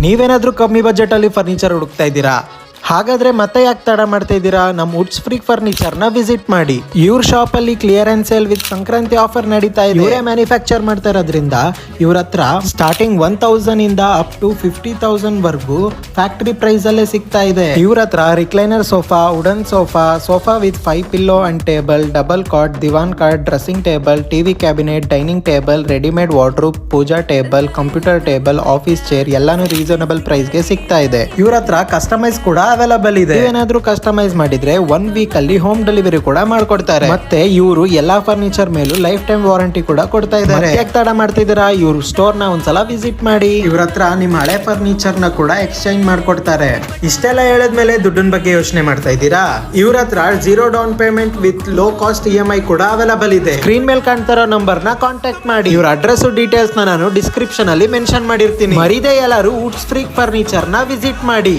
ನೀವೇನಾದ್ರೂ ಕಮ್ಮಿ ಬಜೆಟ್ ಅಲ್ಲಿ ಫರ್ನಿಚರ್ ಹುಡುಕ್ತಾ ಇದ್ದೀರಾ? ಹಾಗಾದ್ರೆ ಮತ್ತೆ ಯಾಕೆ ತಡ ಮಾಡ್ತಾ ಇದ್ದೀರಾ? ನಮ್ಮ ವುಡ್ಸ್ ಫ್ರೀಕ್ ಫರ್ನಿಚರ್ ನ ವಿಸಿಟ್ ಮಾಡಿ. ಇವ್ರ ಶಾಪ್ ಅಲ್ಲಿ clear and sale with Sankranti offer ನಡೀತಾ ಇದೆ. ಇವರೇ ಮ್ಯಾನುಫ್ಯಾಕ್ಚರ್ ಮಾಡ್ತಾ ಇರೋದ್ರಿಂದ ಇವ್ರ ಹತ್ರ ಸ್ಟಾರ್ಟಿಂಗ್ 1000 ಇಂದ ಅಪ್ ಟು 50,000 ವರ್ಗೂ ಫ್ಯಾಕ್ಟರಿ ಪ್ರೈಸ್ ಅಲ್ಲೇ ಸಿಗ್ತಾ ಇದೆ. ಇವ್ರ ಹತ್ರ recliner sofa, wooden sofa with 5 pillow and table, double cot, divan cot, dressing table, TV cabinet, dining table, readymade wardrobe, puja table, computer table, office chair ಎಲ್ಲಾನು ರೀಸನಬಲ್ ಪ್ರೈಸ್ ಗೆ ಸಿಗ್ತಾ ಇದೆ. ಇವ್ರ ಹತ್ರ ಕಸ್ಟಮೈಸ್ ಕೂಡ ಅವೈಲಬಲ್ ಇದೆ. ಏನಾದ್ರೂ ಕಸ್ಟಮೈಸ್ ಮಾಡಿದ್ರೆ 1 ವೀಕ್ ಅಲ್ಲಿ ಹೋಮ್ ಡೆಲಿವರಿ ಕೂಡ ಮಾಡ್ಕೊಡ್ತಾರೆ. ಮತ್ತೆ ಇವರು ಎಲ್ಲಾ ಫರ್ನಿಚರ್ ಮೇಲೂ ಲೈಫ್ ಟೈಮ್ ವಾರಂಟಿ ಕೂಡ ಕೊಡ್ತಾ ಇದ್ದಾರೆ. ಯಾಕೆ ತಡ ಮಾಡ್ತಿದ್ದೀರಾ? ಇವ್ರ ಸ್ಟೋರ್ ನ ಒಂದ್ಸಲ ವಿಸಿಟ್ ಮಾಡಿ. ಇವ್ರ ಹತ್ರ ನಿಮ್ಮ ಹಳೆ ಫರ್ನಿಚರ್ ನ ಕೂಡ ಎಕ್ಸ್ಚೇಂಜ್ ಮಾಡ್ಕೊಡ್ತಾರೆ. ಇಷ್ಟೆಲ್ಲ ಹೇಳಿದ್ಮೇಲೆ ದುಡ್ಡಿನ ಬಗ್ಗೆ ಯೋಚನೆ ಮಾಡ್ತಾ ಇದ್ದೀರಾ? ಇವ್ರ ಹತ್ರ 0 down payment with low cost EMI ಕೂಡ ಅವೈಲಬಲ್ ಇದೆ. ಸ್ಕ್ರೀನ್ ಮೇಲೆ ಕಾಣ್ತಿರೋ ನಂಬರ್ ನ ಕಾಂಟ್ಯಾಕ್ಟ್ ಮಾಡಿ. ಇವ್ರ ಅಡ್ರೆಸ್ ಡೀಟೇಲ್ಸ್ ನಾನು ಡಿಸ್ಕ್ರಿಪ್ಷನ್ ಅಲ್ಲಿ ಮೆನ್ಷನ್ ಮಾಡಿರ್ತೀನಿ. ಮರಿದೆ ಎಲ್ಲರೂ ವುಡ್ಸ್ ಫ್ರೀಕ್ ಫರ್ನಿಚರ್ ನ ವಿಸಿಟ್ ಮಾಡಿ.